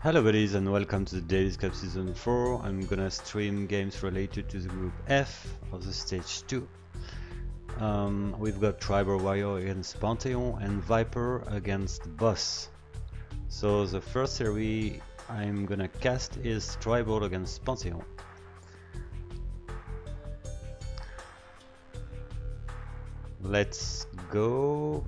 Hello buddies and welcome to the Daily Cup Season 4. I'm gonna stream games related to the group F of the stage 2. We've got TRiBaL Warrior against Pantheon and Viper against Boss. So the first series I'm gonna cast is TRiBaL against Pantheon. Let's go.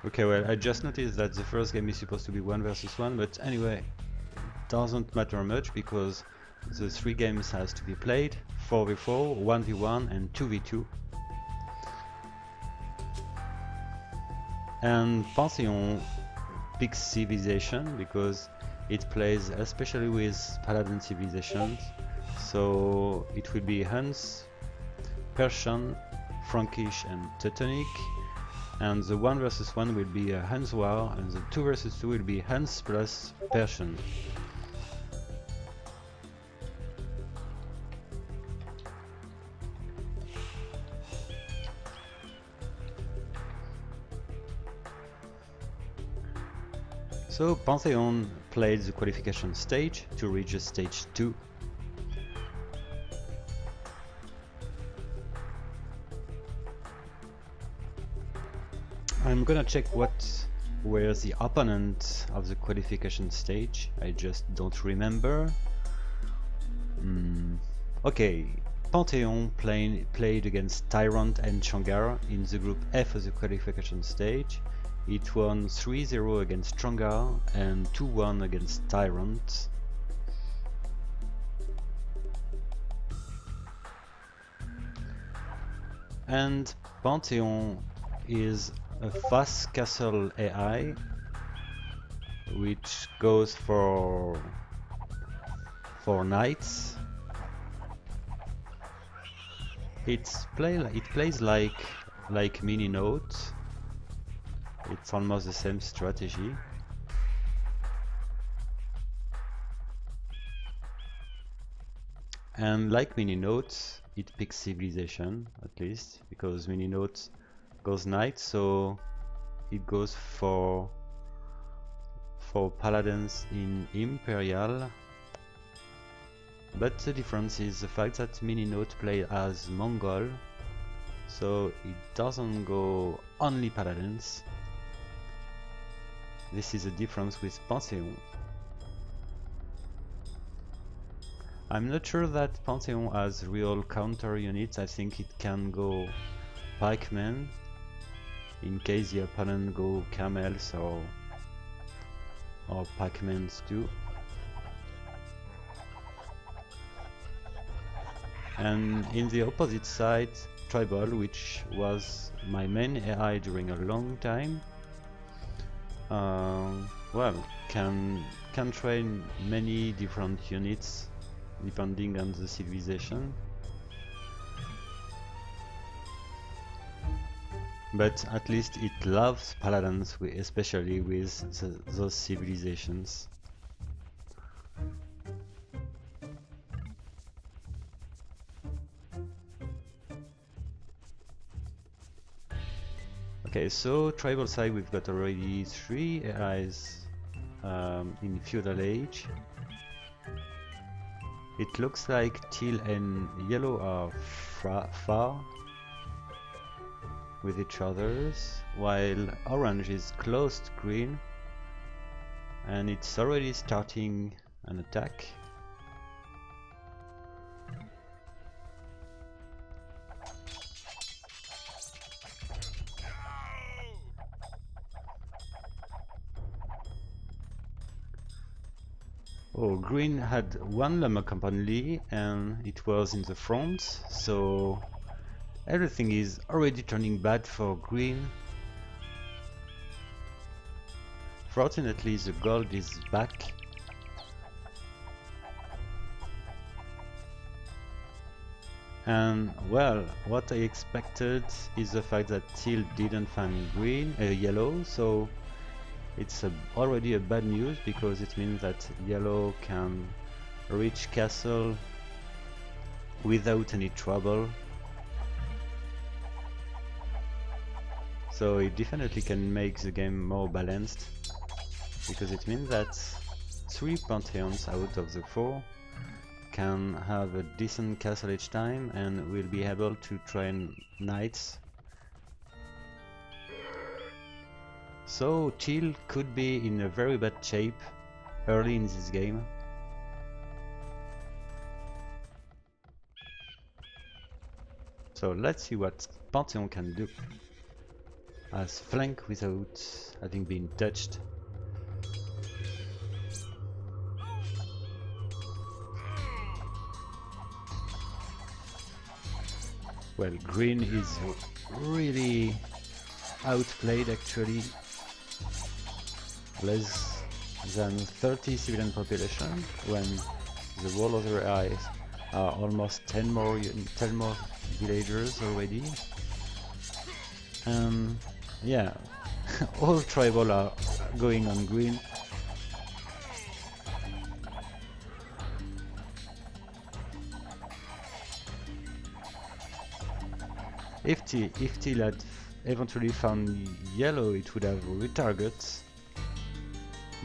Okay, well, I just noticed that the first game is supposed to be 1 versus 1, but anyway, it doesn't matter much because the 3 games has to be played: 4v4, 1v1 and 2v2. And Pantheon picks civilization because it plays especially with Paladin civilizations, so it will be Huns, Persian, Frankish and Teutonic. And the 1 versus 1 will be a Huns war, and the 2 versus 2 will be Huns plus Persian. So Pantheon played the qualification stage to reach the stage 2. I'm gonna check what were the opponent of the qualification stage. I just don't remember. Okay, Pantheon played against Tyrant and Shangar in the group F of the qualification stage. It won 3-0 against Shangar and 2-1 against Tyrant. And Pantheon is a fast castle AI which goes for knights. It plays like mini note. It's almost the same strategy. And like mini notes, it picks civilization, at least, because mini notes goes knight, so it goes for paladins in Imperial. But the difference is the fact that mini note play as Mongol, so it doesn't go only paladins. This is a difference with Pantheon. I'm not sure that Pantheon has real counter units. I think it can go pikemen in case the opponent go camels or pikemen too. And in the opposite side, TRiBaL, which was my main AI during a long time, well, can train many different units depending on the civilization. But at least it loves paladins, especially with those civilizations. Okay, so TRiBaL side, we've got already 3 AIs in feudal age. It looks like teal and yellow are far with each others, while orange is close to green, and it's already starting an attack. Oh, green had 1 llama company and it was in the front, so everything is already turning bad for green. Fortunately, the gold is back. And well, what I expected is the fact that teal didn't find yellow, so it's already a bad news, because it means that yellow can rich castle without any trouble. So it definitely can make the game more balanced, because it means that 3 Pantheons out of the 4 can have a decent castle each time and will be able to train knights. So Teal could be in a very bad shape early in this game. So let's see what Pantheon can do as flank without having been touched. Well, green is really outplayed actually. Less than 30 civilian population when the whole other areas are almost 10 more villagers already. Yeah, all TRiBaL are going on green. If Teal had eventually found yellow, it would have retargets,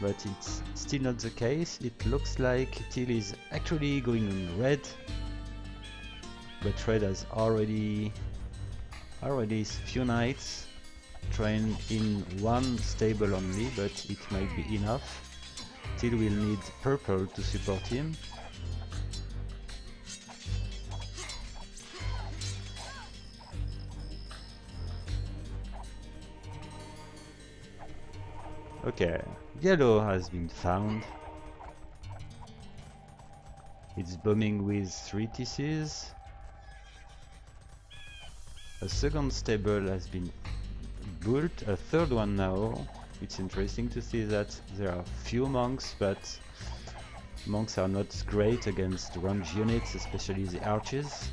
but it's still not the case. It looks like Teal is actually going on red, but red has already few knights trained in one stable only, but it might be enough. Teal will need purple to support him. Okay, yellow has been found. It's bombing with 3 TCs. A second stable has been built, a third one now. It's interesting to see that there are few monks, but monks are not great against range units, especially the archers.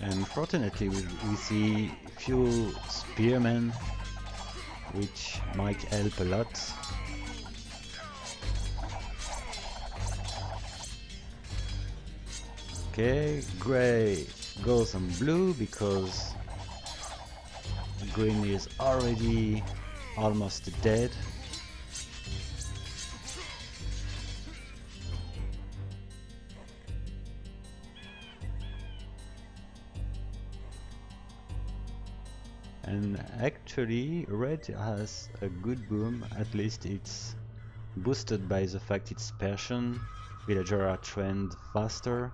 And fortunately we see few spearmen, which might help a lot. Okay, grey goes on blue because green is already almost dead. And actually red has a good boom, at least it's boosted by the fact it's Persian, villagers are trained faster.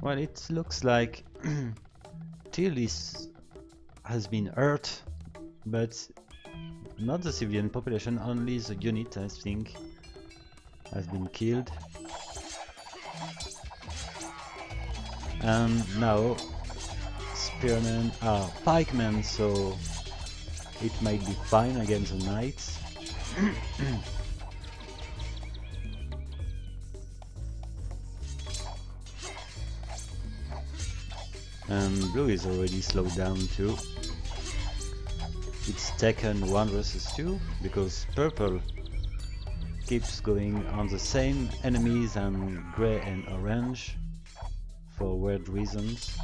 Well, it looks like Teal has been hurt, but not the civilian population, only the unit, I think, has been killed. And now spearmen are pikemen, so it might be fine against the knights. And blue is already slowed down too. It's taken 1 versus 2 because purple keeps going on the same enemies and grey and orange for weird reasons.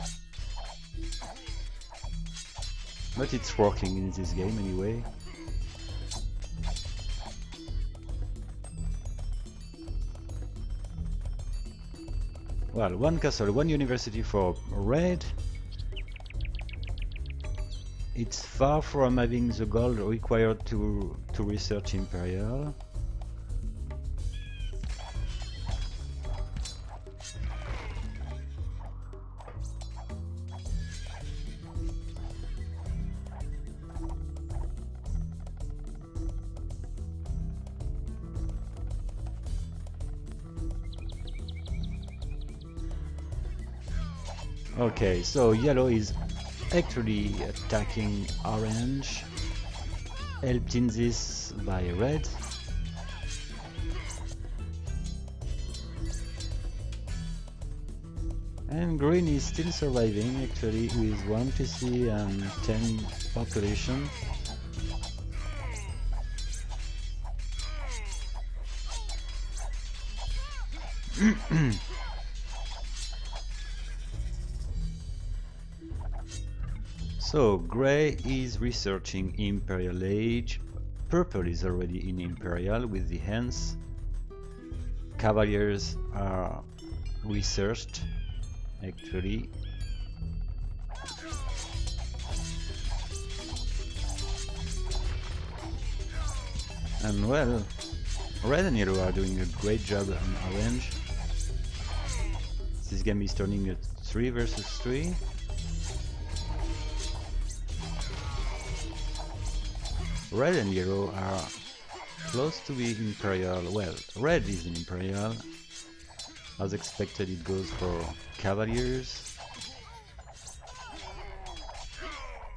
But it's working in this game anyway. Well, 1 castle, 1 university for red. It's far from having the gold required to research Imperial. Okay, so yellow is actually attacking orange, helped in this by red. And green is still surviving actually with 1 TC and 10 population. So gray is researching Imperial Age, purple is already in Imperial with the hands. Cavaliers are researched actually. And well, red and yellow are doing a great job on orange. This game is turning at 3 versus 3. Red and yellow are close to be Imperial. Well, red is in Imperial. As expected, it goes for Cavaliers.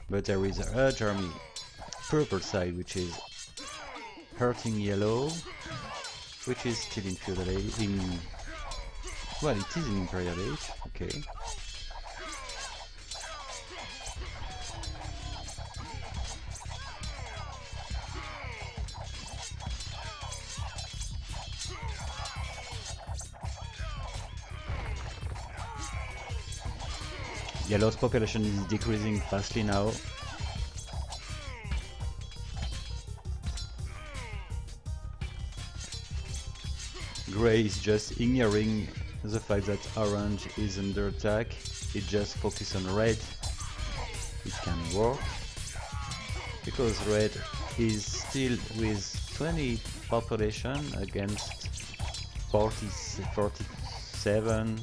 But there is a Urge Army purple side which is hurting yellow, which is still in Feudal Age. Well, it is in Imperial Age, okay. Yellow's population is decreasing fastly now. Grey is just ignoring the fact that orange is under attack. It just focuses on red. It can work because red is still with 20 population against 47.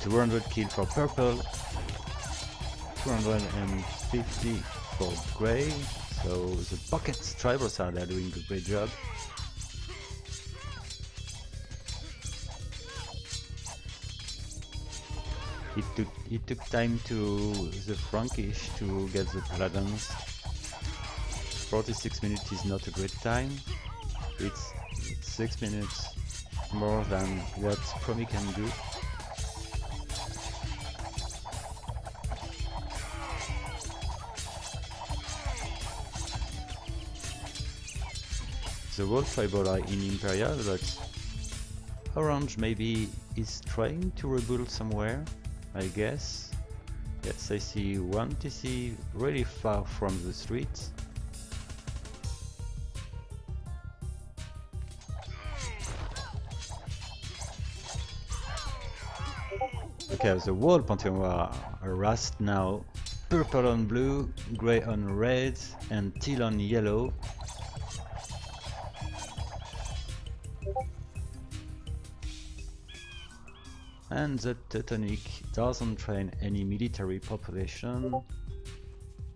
$200 kill for purple, 250 for grey, so the pockets TRiBaL are doing a great job. It took time to the Frankish to get the paladins. 46 minutes is not a great time. It's 6 minutes more than what Promi can do. The whole TRiBaL are in Imperial, but orange maybe is trying to rebuild somewhere, I guess. Yes, I see 1 TC really far from the streets. Okay, the whole Pantheon are harassed now. Purple on blue, grey on red, and teal on yellow. And the Teutonic doesn't train any military population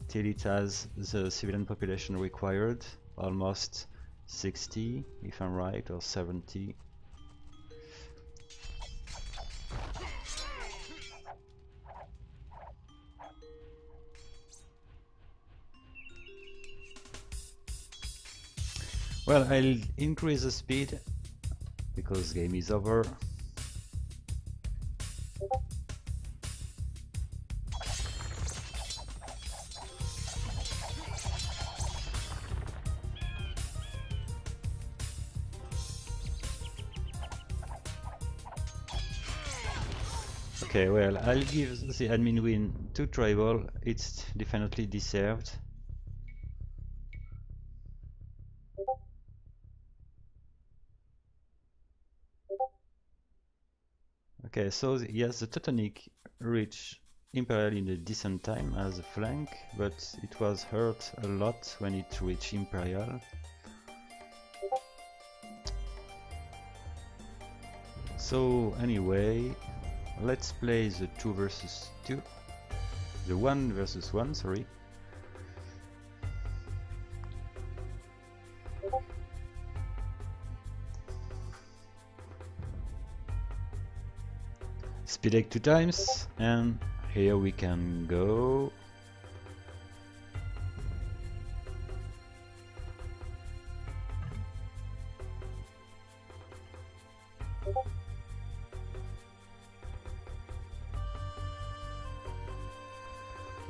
till it has the civilian population required, almost 60 if I'm right, or 70. Well, I'll increase the speed because game is over. Okay, well, I'll give the admin win to TRiBaL. It's definitely deserved. Okay, so yes, the Teutonic reached Imperial in a decent time as a flank, but it was hurt a lot when it reached Imperial. So anyway, let's play the 2 versus 2. The 1 versus 1, sorry. Speed egg 2 times, and here we can go.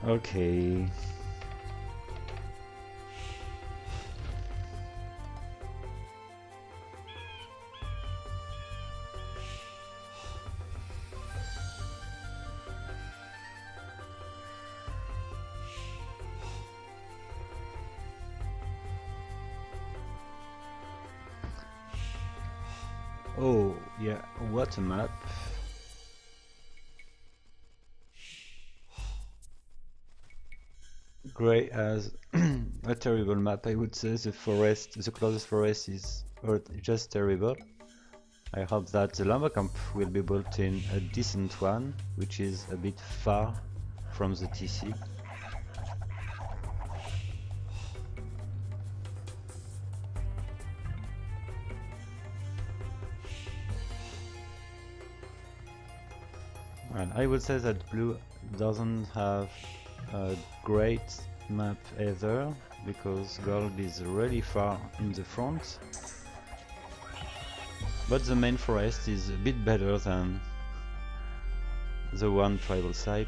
Okay. Oh, yeah, what a map. Grey has a terrible map, I would say. The forest, the closest forest is just terrible. I hope that the lumber camp will be built in a decent one, which is a bit far from the TC. And I would say that blue doesn't have a great map either, because gold is really far in the front. But the main forest is a bit better than the one TRiBaL side.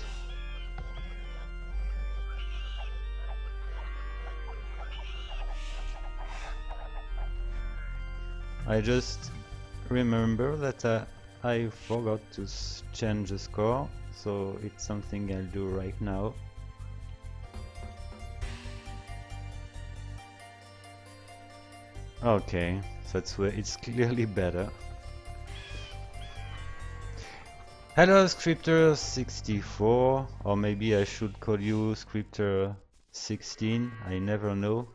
I just remember that I forgot to change the score, so it's something I'll do right now. Okay, that's where it's clearly better. Hello Scripter 64, or maybe I should call you Scripter 16, I never know.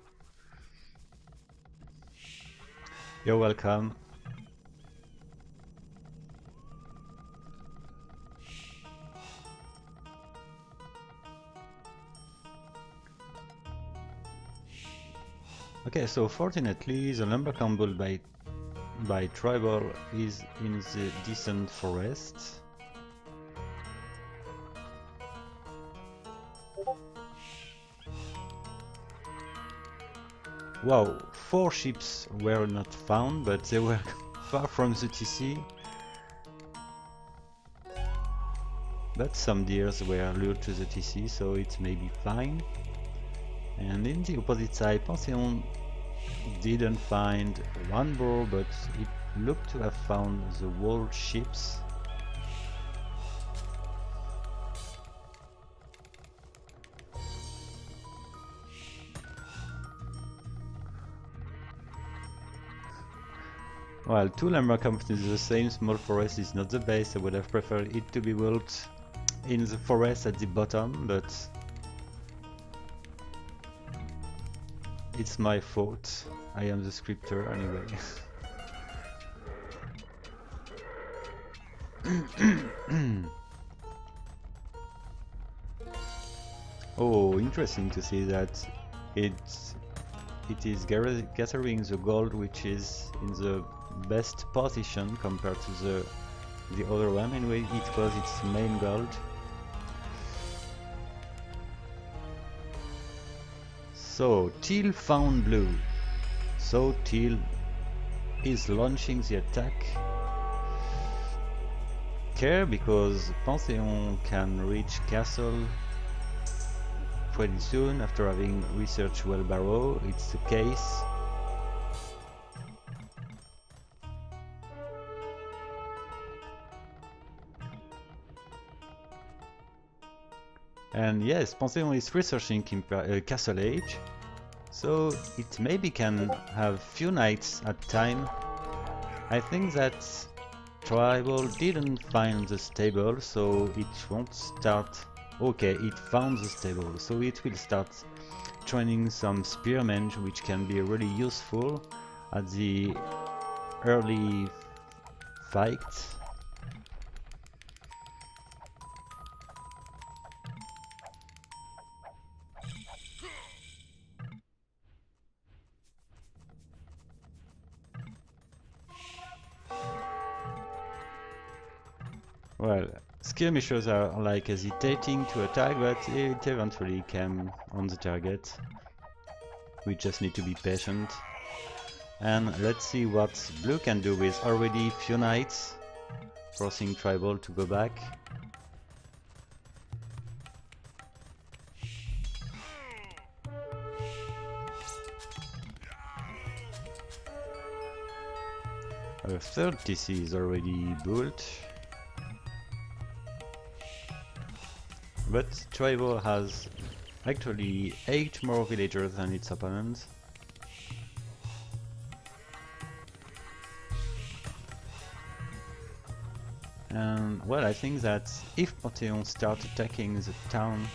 You're welcome. Okay, so fortunately the lumber camp built by TRiBaL is in the decent forest. Wow, 4 ships were not found, but they were far from the TC. But some deers were lured to the TC, so it may be fine. And in the opposite side, Pantheon didn't find one boar, but it looked to have found the whole ships. While 2 lumber camps in the same small forest is not the best, I would have preferred it to be built in the forest at the bottom, but it's my fault. I am the scripter anyway. Oh, interesting to see that it is gathering the gold which is in the best position compared to the other one. Anyway, it was its main gold. So Teal found blue. So Teal is launching the attack. Care, because Pantheon can reach castle pretty soon after having researched Wheelbarrow. It's the case. And yes, Pantheon is researching Castle Age, so it maybe can have few knights at time. I think that TRiBaL didn't find the stable, so it won't start. Okay, it found the stable, so it will start training some spearmen, which can be really useful at the early fight. Well, skirmishers are like hesitating to attack, but it eventually came on the target. We just need to be patient. And let's see what blue can do with already few knights, forcing TRiBaL to go back. A third TC is already built. But TRiBaL has actually 8 more villagers than its opponent. And well, I think that if Pantheon starts attacking the town,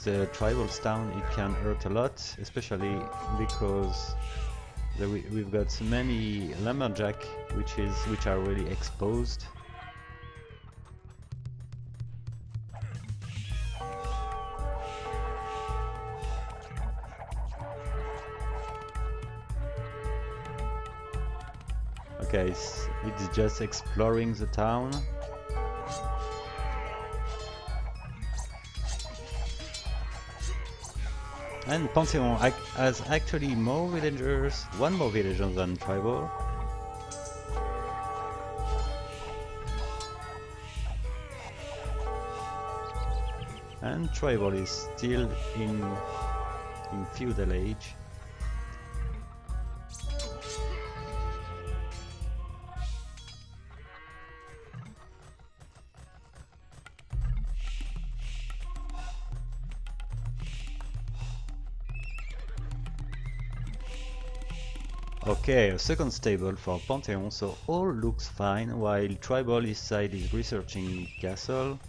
the TRiBaL's town, it can hurt a lot, especially because we've got many lumberjack which are really exposed. Okay, it's just exploring the town. And Pantheon has actually more villagers, one more villager than TRiBaL. And TRiBaL is still in feudal age. Okay, a second stable for Pantheon, so all looks fine while TRiBaL his side is researching castle.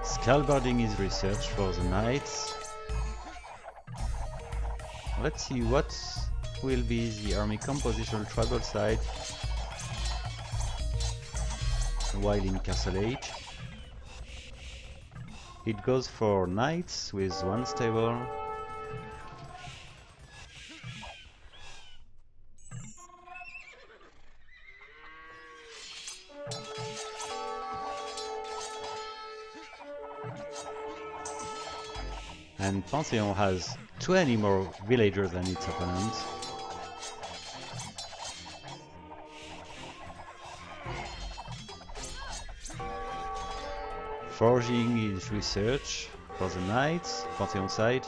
Scalbarding is research for the knights. Let's see what will be the army composition TRiBaL side while in Castle Age. It goes for knights with one stable. And Pantheon has 20 more villagers than its opponent. Forging is research for the knights, Pantheon side.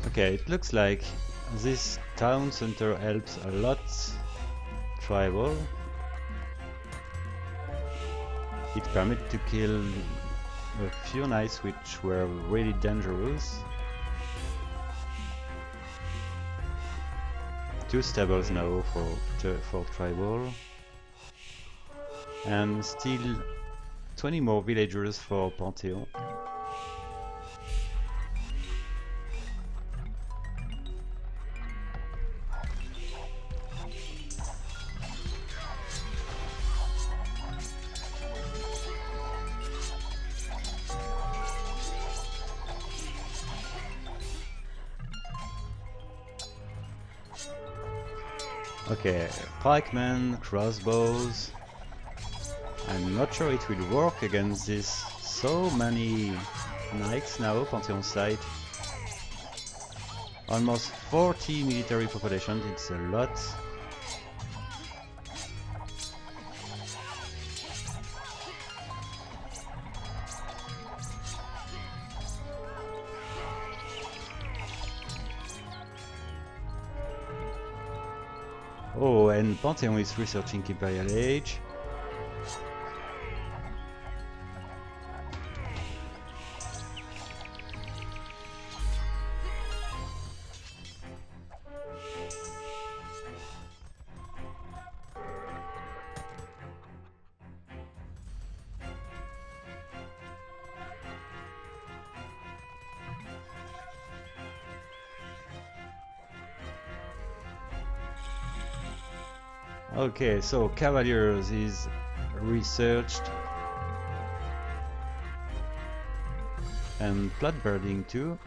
Okay, it looks like this town center helps a lot TRiBaL. It permits to kill a few knights which were really dangerous. 2 stables now for TRiBaL. And still 20 more villagers for Pantheon. Okay, pikemen, crossbows. I'm not sure it will work against this so many knights now, Pantheon side. Almost 40 military population, it's a lot. Oh, and Pantheon is researching Imperial Age. Okay, so Cavaliers is researched. And Bloodbirding too.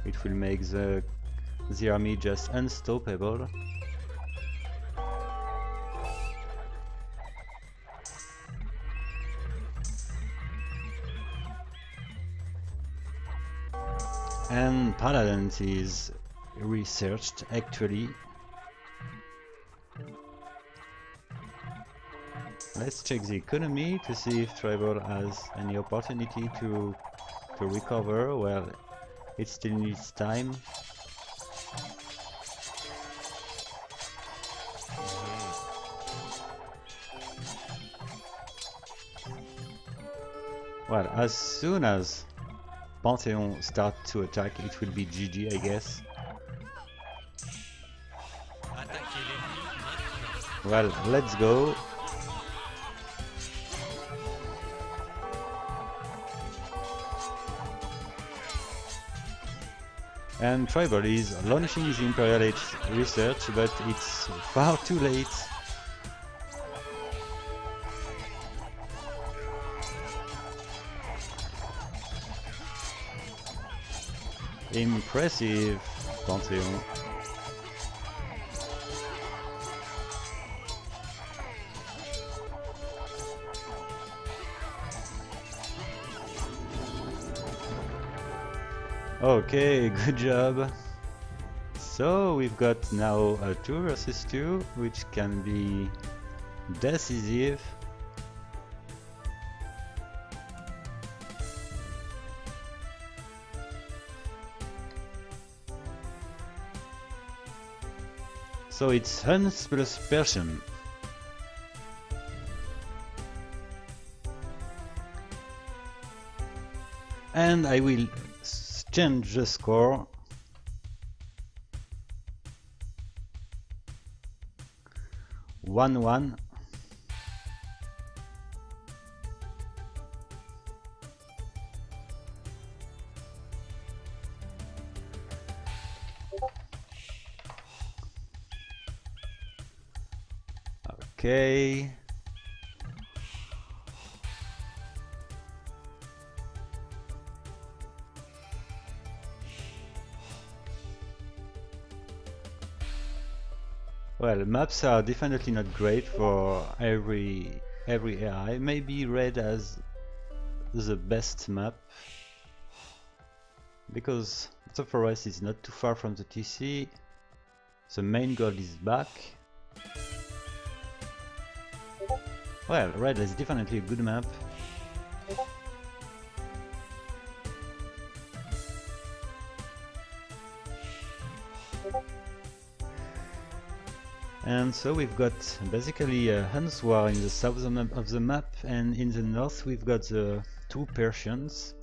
It will make the army just unstoppable. And Paladins is researched actually. Let's check the economy to see if TRiBaL has any opportunity to recover. Well, it still needs time. Well, as soon as Pantheon start to attack, it will be GG, I guess. Well, let's go. And TRiBaL is launching the Imperial Age research, but it's far too late. Impressive, Pantheon. Okay, good job. So we've got now a 2 versus 2, which can be decisive. So it's Huns plus Persian. And I will change the score. One. Okay. Well, maps are definitely not great for every AI. Maybe red as the best map because the forest is not too far from the TC. The main goal is back. Well, red is definitely a good map. And so we've got basically a Huns war in the south of the map, and in the north we've got the 2 Persians.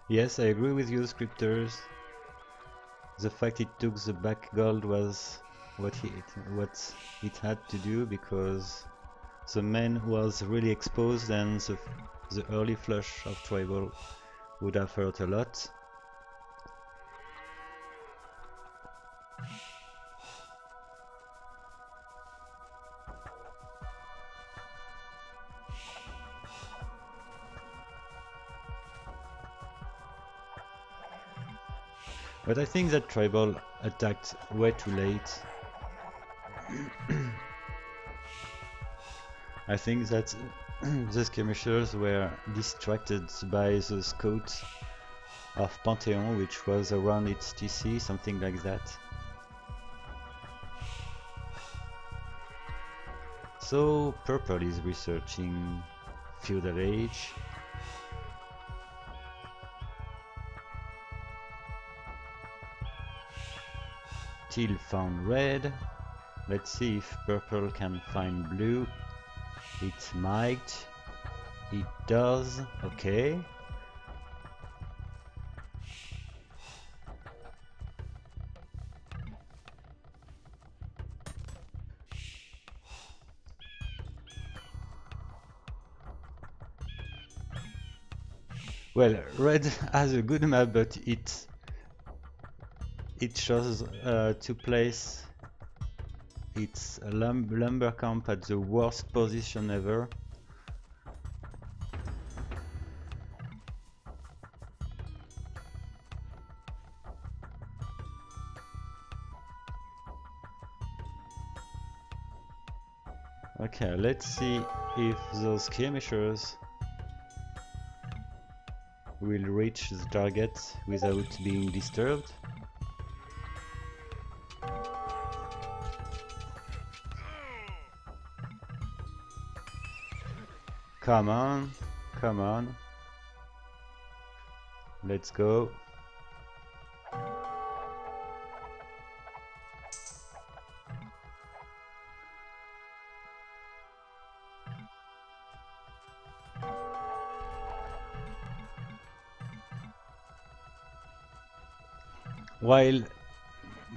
Yes, I agree with you, Scripters. The fact it took the back gold was what it had to do, because the main was really exposed and the early flush of TRiBaL would have hurt a lot. But I think that TRiBaL attacked way too late. I think that the skirmishers were distracted by the scout of Pantheon, which was around its TC, something like that. So purple is researching Feudal Age. Teal found red. Let's see if purple can find blue. It might. It does. Okay. Well, red has a good map, but it chose to place its lumber camp at the worst position ever. Okay, let's see if those skirmishers will reach the target without being disturbed. Come on, come on. Let's go. While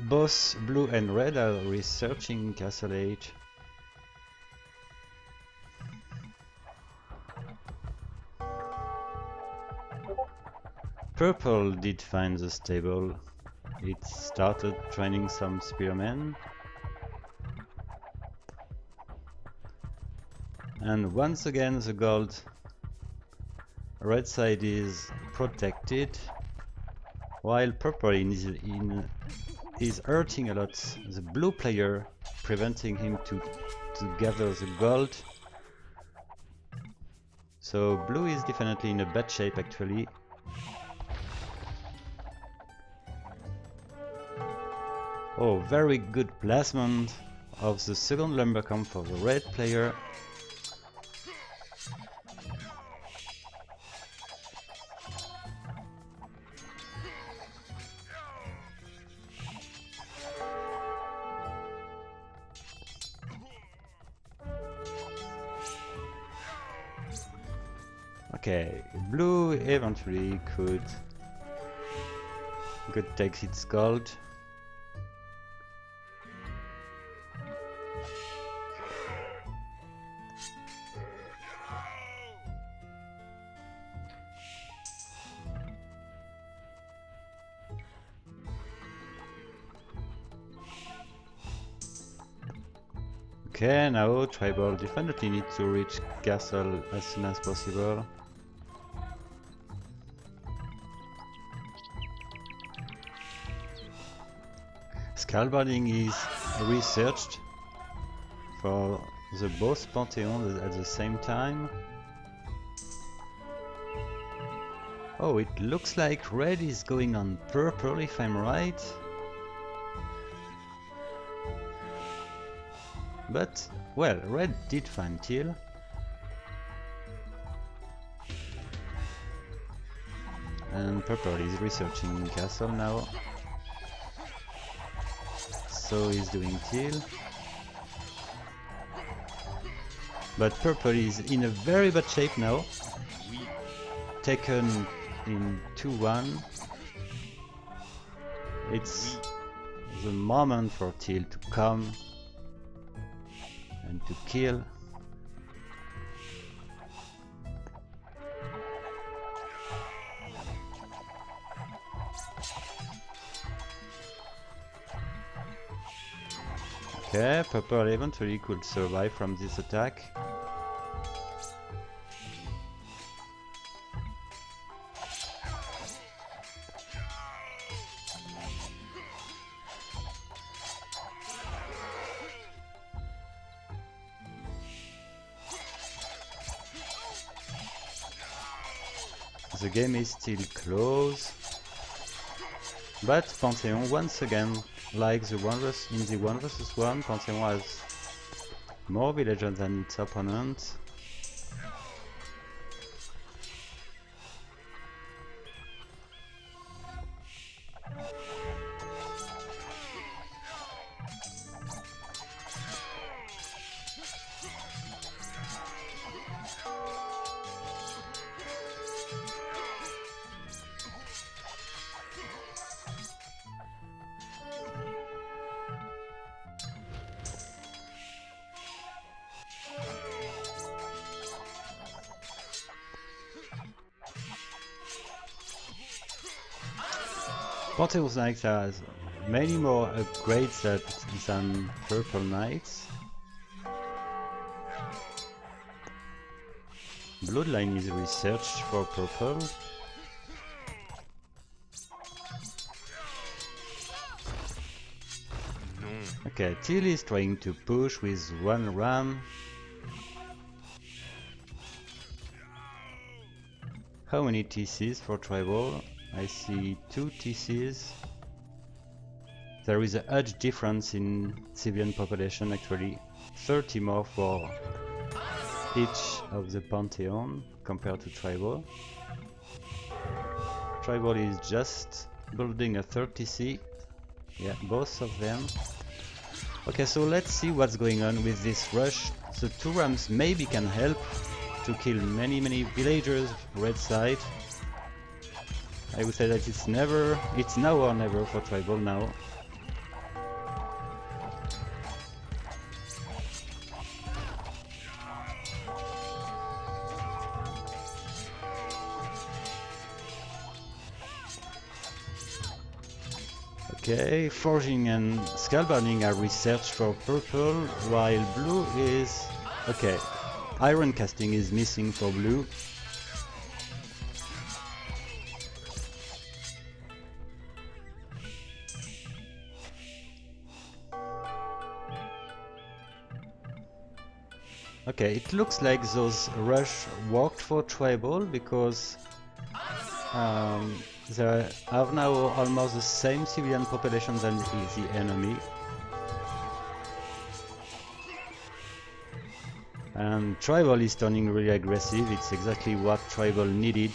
both blue and red are researching Castle Age, purple did find the stable. It started training some spearmen. And once again the gold red side is protected, while purple is hurting a lot the blue player, preventing him to gather the gold. So blue is definitely in a bad shape actually. Oh, very good placement of the second lumber camp for the red player. Okay, blue eventually could take its gold. Okay, now TRiBaL definitely needs to reach castle as soon as possible. Scalbarding is researched for the both Pantheon at the same time. Oh, it looks like red is going on purple if I'm right. But, well, red did find teal. And purple is researching castle now. So he's doing teal. But purple is in a very bad shape now. Taken in 2-1. It's the moment for teal to come and to kill. Okay, purple eventually could survive from this attack. The game is still close, but Pantheon once again, like in the 1 vs 1, Pantheon has more villagers than its opponent. Pantheon Knights has many more upgrades than Purple Knights. Bloodline is researched for purple. Okay, Till is trying to push with one ram. How many TCs for TRiBaL? I see 2 TCs. There is a huge difference in civilian population, actually 30 more for each of the Pantheon compared to TRiBaL. TRiBaL is just building a 3rd TC. Yeah, both of them. Okay, so let's see what's going on with this rush. The 2 rams maybe can help to kill many villagers red side. I would say that it's now or never for TRiBaL now. Okay, forging and scalbarding are researched for purple, while blue is... okay, iron casting is missing for blue. Okay, it looks like those rush worked for TRiBaL because they have now almost the same civilian population than the enemy. And TRiBaL is turning really aggressive. It's exactly what TRiBaL needed.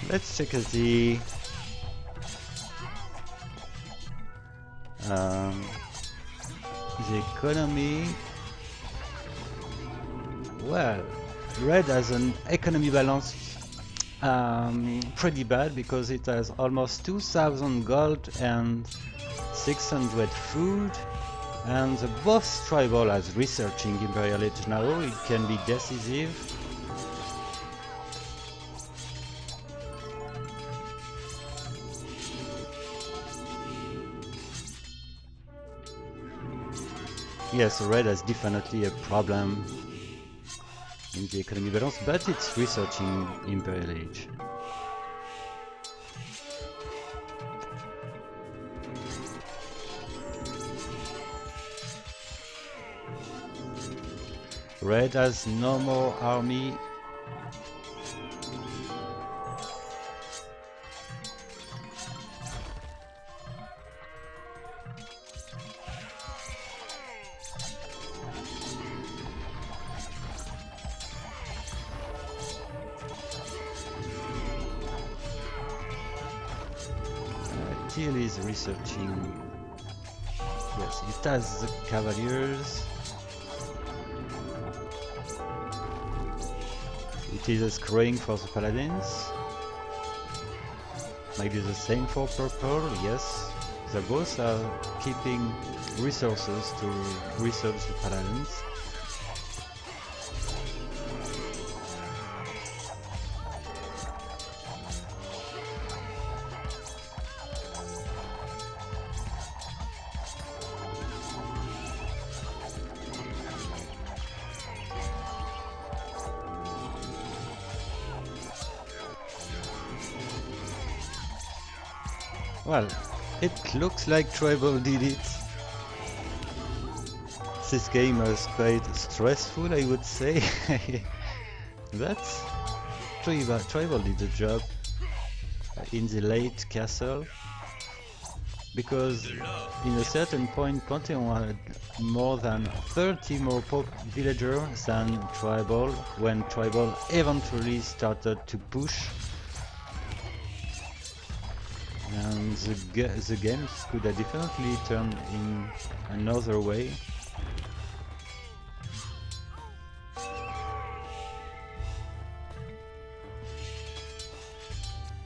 Let's check the economy. Well, red has an economy balance pretty bad because it has almost 2000 gold and 600 food, and the boss TRiBaL has researching Imperial Age now. It can be decisive. Yes, red has definitely a problem in the economy balance, but it's researching Imperial Age. Red has no more army. Till is researching. Yes, it has the Cavaliers. It is screwing for the Paladins. Maybe the same for purple, yes. They both are keeping resources to research the Paladins. Well, it looks like TRiBaL did it. This game was quite stressful, I would say. But TRiBaL did the job in the late castle, because in a certain point Pantheon had more than 30 more villagers than TRiBaL when TRiBaL eventually started to push. And the games could have definitely turned in another way.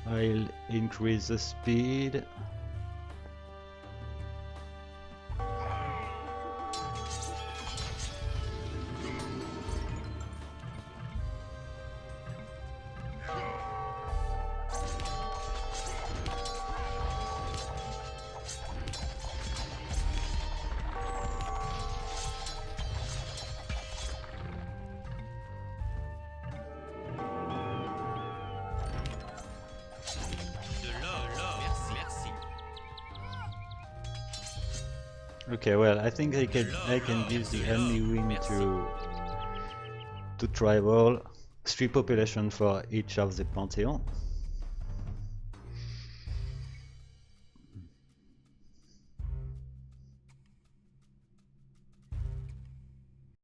I'll increase the speed. Okay, well, I think I can give the only win to TRiBaL. 3 population for each of the Pantheon.